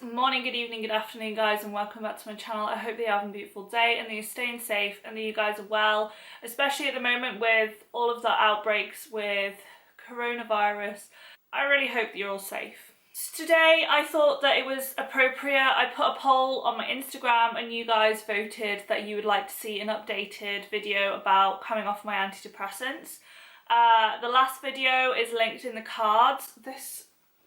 morning, good evening, good afternoon guys, and welcome back to my channel. I hope that you're having a beautiful day and that you're staying safe and that you guys are well, especially at the moment with all of the outbreaks with coronavirus. I really hope that you're all safe. So today I thought that it was appropriate. I put a poll on my Instagram and you guys voted that you would like to see an updated video about coming off my antidepressants. The last video is linked in the cards. This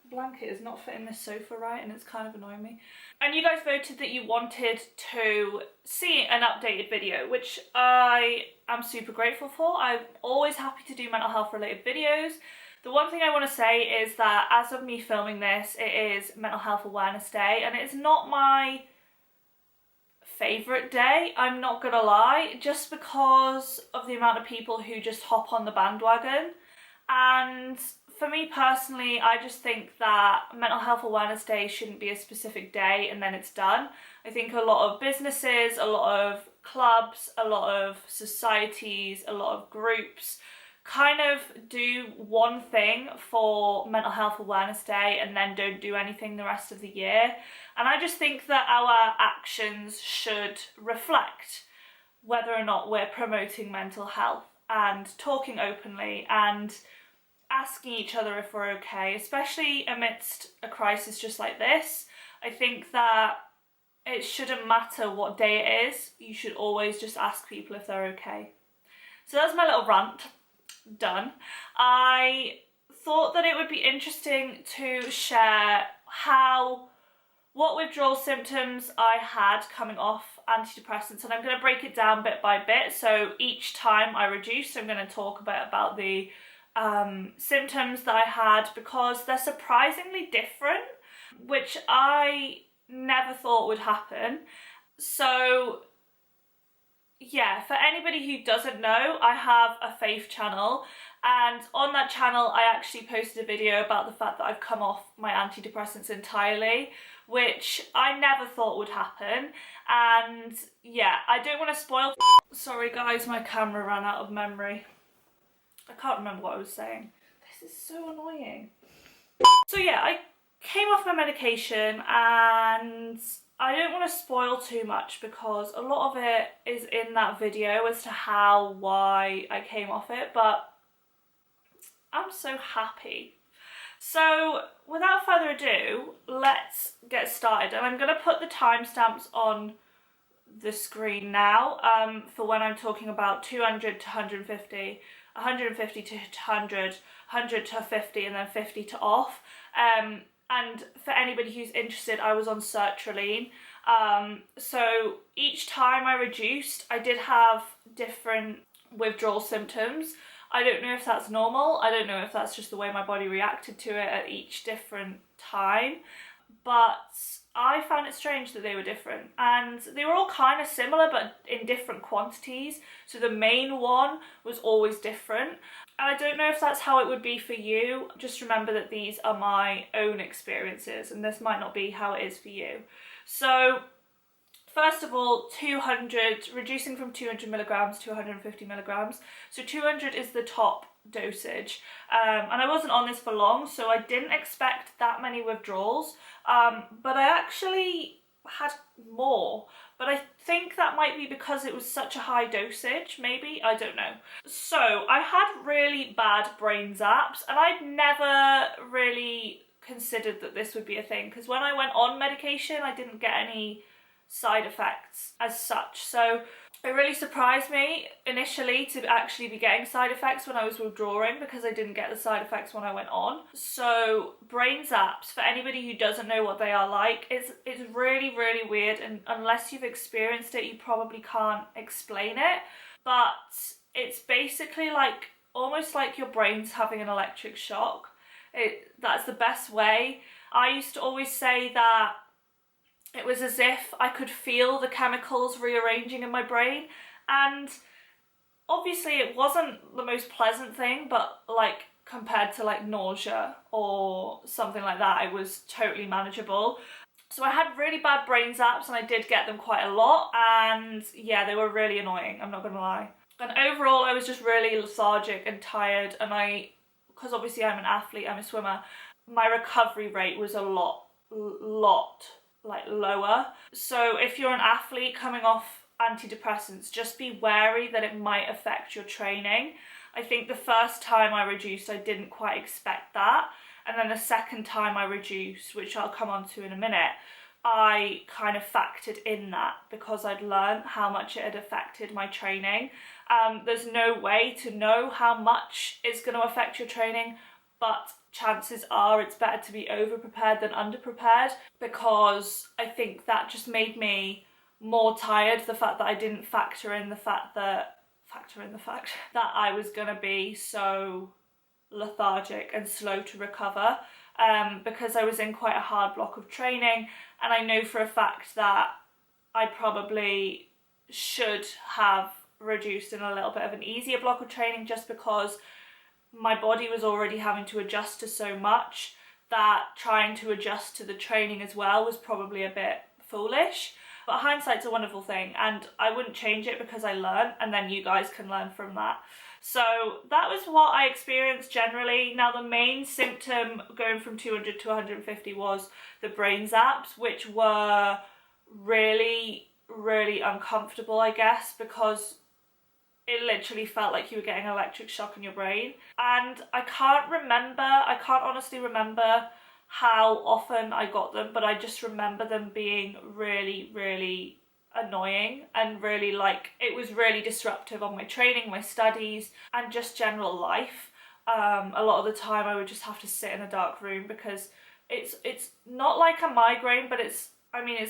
blanket is not fitting this sofa right and it's kind of annoying me. And you guys voted that you wanted to see an updated video, which I am super grateful for. I'm always happy to do mental health related videos. The one thing I want to say is that as of me filming this, it is Mental Health Awareness Day and it's not my favourite day, I'm not gonna lie, just because of the amount of people who just hop on the bandwagon. And for me personally, I just think that Mental Health Awareness Day shouldn't be a specific day and then it's done. I think a lot of businesses, a lot of clubs, a lot of societies, a lot of groups kind of do one thing for Mental Health Awareness Day and then don't do anything the rest of the year. And I just think that our actions should reflect whether or not we're promoting mental health and talking openly and asking each other if we're okay, especially amidst a crisis just like this. I think that it shouldn't matter what day it is, you should always just ask people if they're okay. So that's my little rant done. I thought that it would be interesting to share what withdrawal symptoms I had coming off antidepressants, and I'm going to break it down bit by bit. So each time I reduce, I'm going to talk about the symptoms that I had, because they're surprisingly different, which I never thought would happen. So yeah, for anybody who doesn't know, I have a faith channel, and on that channel I actually posted a video about the fact that I've come off my antidepressants entirely, which I never thought would happen. And yeah, I don't want to spoil. Sorry guys, my camera ran out of memory. I can't remember what I was saying. This is so annoying. So yeah, I came off my medication and I don't want to spoil too much because a lot of it is in that video as to why I came off it, but I'm so happy. So without further ado, let's get started. And I'm going to put the timestamps on the screen now for when I'm talking about 200 to 150, 150 to 100, 100 to 50, and then 50 to off. And for anybody who's interested, I was on Sertraline. So each time I reduced, I did have different withdrawal symptoms. I don't know if that's normal. I don't know if that's just the way my body reacted to it at each different time. But I found it strange that they were different. And they were all kind of similar, but in different quantities. So the main one was always different. And I don't know if that's how it would be for you. Just remember that these are my own experiences and this might not be how it is for you. So first of all, 200, reducing from 200 milligrams to 150 milligrams. So 200 is the top dosage. And I wasn't on this for long, so I didn't expect that many withdrawals. But I actually had more. But I think that might be because it was such a high dosage, maybe, I don't know. So I had really bad brain zaps, and I'd never really considered that this would be a thing, because when I went on medication, I didn't get any side effects as such. So it really surprised me initially to actually be getting side effects when I was withdrawing, because I didn't get the side effects when I went on. So brain zaps, for anybody who doesn't know what they are like, it's really, really weird, and unless you've experienced it, you probably can't explain it. But it's basically like, almost like your brain's having an electric shock. That's the best way. I used to always say that it was as if I could feel the chemicals rearranging in my brain, and obviously it wasn't the most pleasant thing, but like compared to like nausea or something like that, it was totally manageable. So I had really bad brain zaps and I did get them quite a lot, and yeah, they were really annoying, I'm not gonna lie. And overall I was just really lethargic and tired, and because obviously I'm an athlete, I'm a swimmer, my recovery rate was a lot lot like lower. So if you're an athlete coming off antidepressants, just be wary that it might affect your training. I think the first time I reduced, I didn't quite expect that. And then the second time I reduced, which I'll come on to in a minute, I kind of factored in that because I'd learned how much it had affected my training. There's no way to know how much it's going to affect your training, but chances are it's better to be over-prepared than under-prepared, because I think that just made me more tired, the fact that I didn't factor in the fact that I was going to be so lethargic and slow to recover, because I was in quite a hard block of training, and I know for a fact that I probably should have reduced in a little bit of an easier block of training, just because my body was already having to adjust to so much that trying to adjust to the training as well was probably a bit foolish. But hindsight's a wonderful thing, and I wouldn't change it because I learned, and then you guys can learn from that. So that was what I experienced generally. Now, the main symptom going from 200 to 150 was the brain zaps, which were really, really uncomfortable, I guess, because it literally felt like you were getting an electric shock in your brain. And I can't honestly remember how often I got them, but I just remember them being really, really annoying, and really, like, it was really disruptive on my training, my studies, and just general life. A lot of the time I would just have to sit in a dark room, because it's not like a migraine, but it's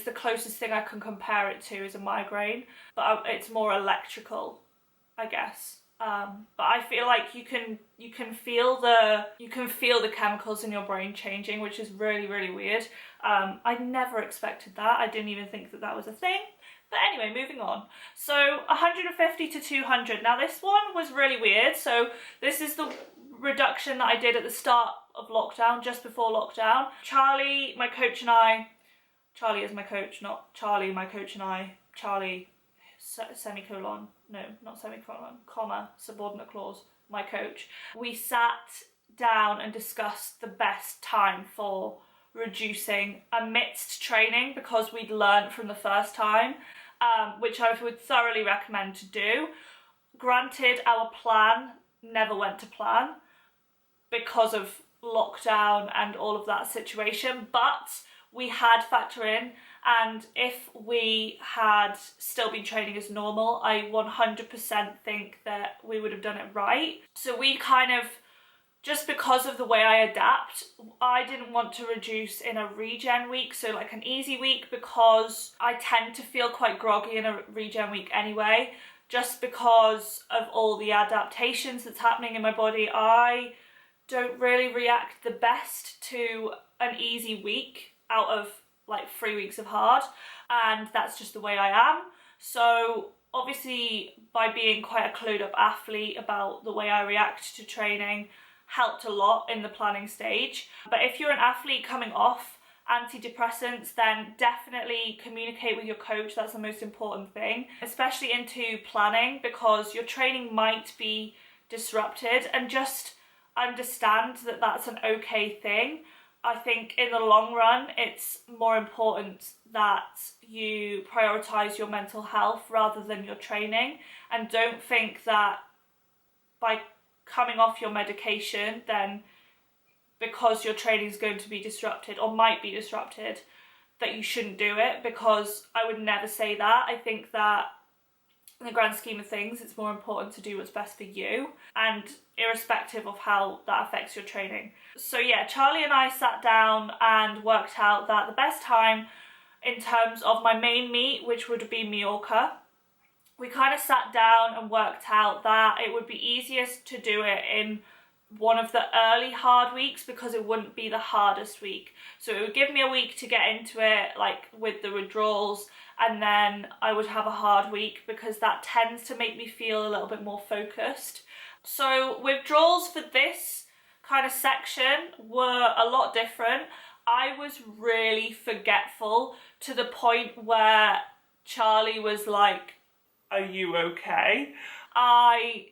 the closest thing I can compare it to is a migraine, but it's more electrical, I guess. But I feel like you can feel the chemicals in your brain changing, which is really, really weird. I never expected that. I didn't even think that was a thing. But anyway, moving on. So 150 to 200. Now this one was really weird. So this is the reduction that I did at the start of lockdown, just before lockdown. Charlie, my coach, and I, Charlie is my coach, not Charlie, my coach and I, Charlie, semicolon, no, not semicolon, comma, subordinate clause, my coach. We sat down and discussed the best time for reducing amidst training, because we'd learned from the first time, which I would thoroughly recommend to do. Granted, our plan never went to plan because of lockdown and all of that situation, but we had factor in, and if we had still been training as normal, I 100% think that we would have done it right. So we kind of, just because of the way I adapt, I didn't want to reduce in a regen week, so like an easy week, because I tend to feel quite groggy in a regen week anyway, just because of all the adaptations that's happening in my body. I don't really react the best to an easy week out of like 3 weeks of hard, and that's just the way I am. So obviously, by being quite a clued up athlete about the way I react to training, helped a lot in the planning stage. But if you're an athlete coming off antidepressants, then definitely communicate with your coach. That's the most important thing, especially into planning, because your training might be disrupted, and just understand that that's an okay thing. I think in the long run, it's more important that you prioritize your mental health rather than your training, and don't think that by coming off your medication, then because your training is going to be disrupted or might be disrupted, that you shouldn't do it, because I would never say that. I think that in the grand scheme of things, it's more important to do what's best for you, and irrespective of how that affects your training. So yeah, Charlie and I sat down and worked out that the best time in terms of my main meet, which would be Mallorca, we kind of sat down and worked out that it would be easiest to do it in one of the early hard weeks, because it wouldn't be the hardest week. So it would give me a week to get into it, like with the withdrawals, and then I would have a hard week, because that tends to make me feel a little bit more focused. So withdrawals for this kind of section were a lot different. I was really forgetful, to the point where Charlie was like, "Are you okay?" I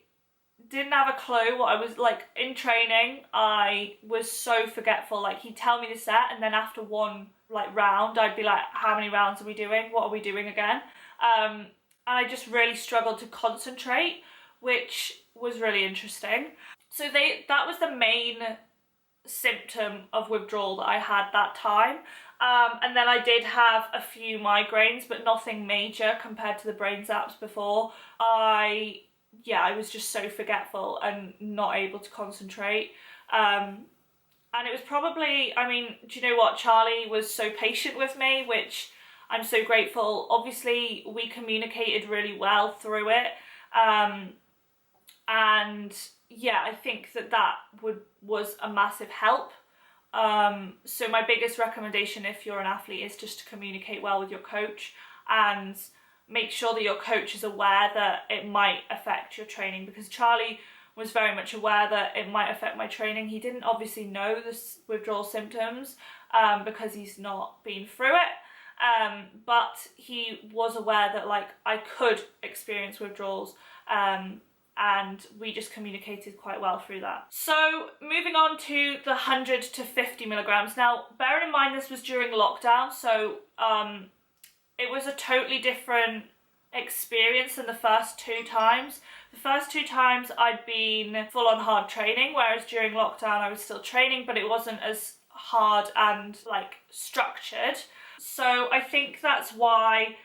didn't have a clue what I was like in training. I was so forgetful. Like, he'd tell me the set, and then after one like round, I'd be like, how many rounds are we doing? What are we doing again? And I just really struggled to concentrate, which was really interesting. So that was the main symptom of withdrawal that I had that time. And then I did have a few migraines, but nothing major compared to the brain zaps before. I was just so forgetful and not able to concentrate. And it was probably, I mean, do you know what? Charlie was so patient with me, which I'm so grateful. Obviously, we communicated really well through it. And yeah, I think that was a massive help. So my biggest recommendation if you're an athlete is just to communicate well with your coach and make sure that your coach is aware that it might affect your training, because Charlie was very much aware that it might affect my training. He didn't obviously know the withdrawal symptoms because he's not been through it, but he was aware that like I could experience withdrawals, and we just communicated quite well through that. So moving on to the 100 to 50 milligrams. Now, bearing in mind this was during lockdown, so it was a totally different experience than the first two times. The first two times I'd been full on hard training, whereas during lockdown I was still training, but it wasn't as hard and like structured. So I think that's why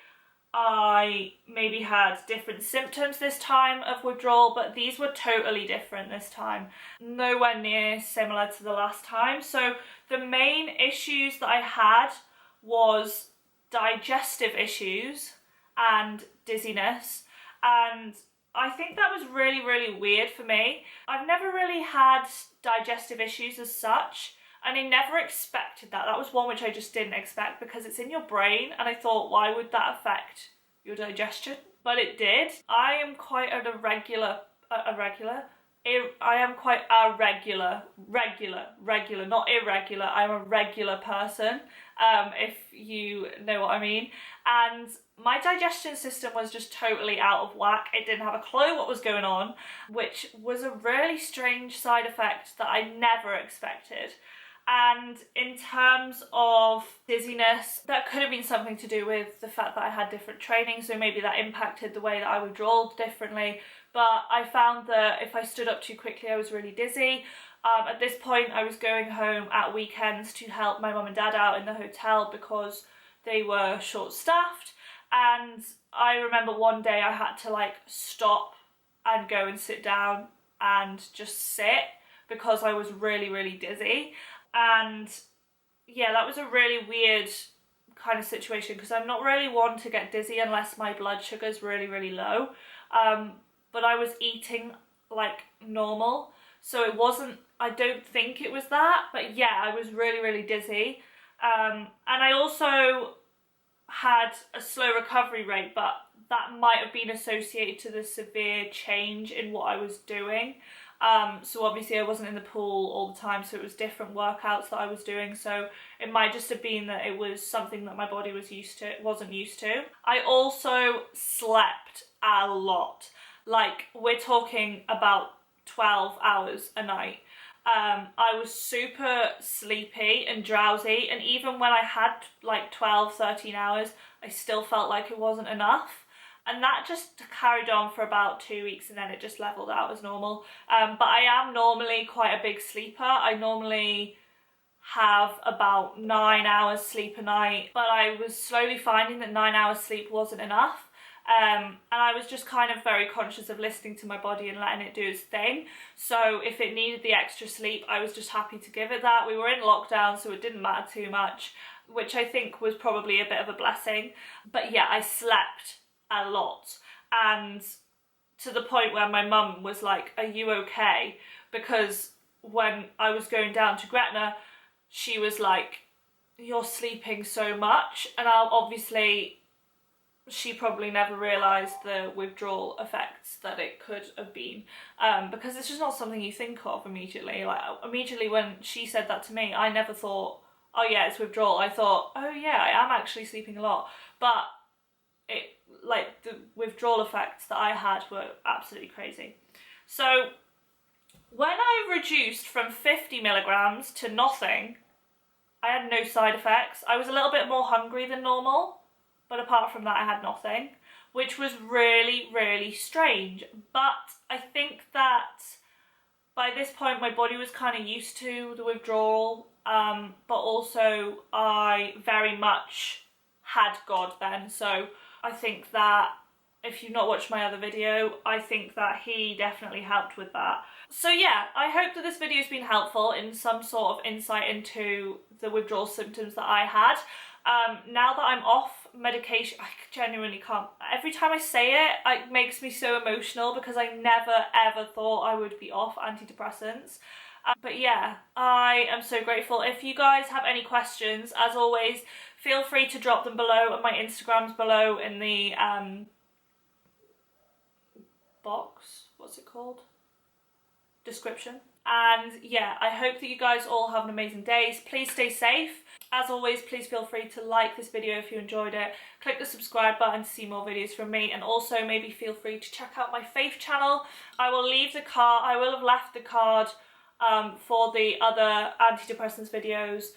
I maybe had different symptoms this time of withdrawal, but these were totally different this time. Nowhere near similar to the last time. So the main issues that I had was digestive issues and dizziness, and I think that was really, really weird for me. I've never really had digestive issues as such, and I never expected that. That was one which I just didn't expect because it's in your brain, and I thought, why would that affect your digestion? But it did. I am quite an irregular, not irregular, I'm a regular person, if you know what I mean. And my digestion system was just totally out of whack. It didn't have a clue what was going on, which was a really strange side effect that I never expected. And in terms of dizziness, that could have been something to do with the fact that I had different training, so maybe that impacted the way that I withdrawal differently. But I found that if I stood up too quickly, I was really dizzy. At this point, I was going home at weekends to help my mum and dad out in the hotel because they were short-staffed. And I remember one day I had to like stop and go and sit down and just sit because I was really, really dizzy. And yeah, that was a really weird kind of situation because I'm not really one to get dizzy unless my blood sugar is really, really low. But I was eating like normal, so it wasn't, I don't think it was that, but yeah, I was really, really dizzy. And I also had a slow recovery rate, but that might have been associated to the severe change in what I was doing. So obviously I wasn't in the pool all the time, so it was different workouts that I was doing, so it might just have been that it was something that my body wasn't used to. I also slept a lot. Like, we're talking about 12 hours a night. I was super sleepy and drowsy, and even when I had like 12, 13 hours, I still felt like it wasn't enough. And that just carried on for about 2 weeks, and then it just leveled out as normal. But I am normally quite a big sleeper. I normally have about 9 hours sleep a night, but I was slowly finding that 9 hours sleep wasn't enough. And I was just kind of very conscious of listening to my body and letting it do its thing. So if it needed the extra sleep, I was just happy to give it that. We were in lockdown, so it didn't matter too much, which I think was probably a bit of a blessing. But yeah, I slept a lot, and to the point where my mum was like, are you okay? Because when I was going down to Gretna, she was like, you're sleeping so much. And obviously she probably never realised the withdrawal effects that it could have been, because it's just not something you think of immediately. Like, immediately when she said that to me, I never thought, oh yeah, it's withdrawal. I thought, oh yeah, I am actually sleeping a lot. But like, the withdrawal effects that I had were absolutely crazy. So when I reduced from 50 milligrams to nothing, I had no side effects. I was a little bit more hungry than normal, but apart from that I had nothing, which was really, really strange. But I think that by this point my body was kind of used to the withdrawal, but also I very much had God then. So I think that if you've not watched my other video, I think that he definitely helped with that. So yeah, I hope that this video has been helpful in some sort of insight into the withdrawal symptoms that I had. Now that I'm off medication, I genuinely can't. Every time I say it, it makes me so emotional because I never ever thought I would be off antidepressants. But yeah, I am so grateful. If you guys have any questions, as always, feel free to drop them below, and my Instagram's below in the box. What's it called? Description. And yeah, I hope that you guys all have an amazing day. Please stay safe. As always, please feel free to like this video if you enjoyed it. Click the subscribe button to see more videos from me, and also maybe feel free to check out my Faith channel. I will leave the card. I will have left the card for the other antidepressants videos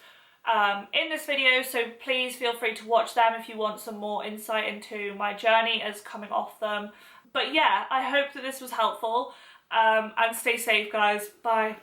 in this video, so please feel free to watch them if you want some more insight into my journey as coming off them. But yeah, I hope that this was helpful, and stay safe guys. Bye.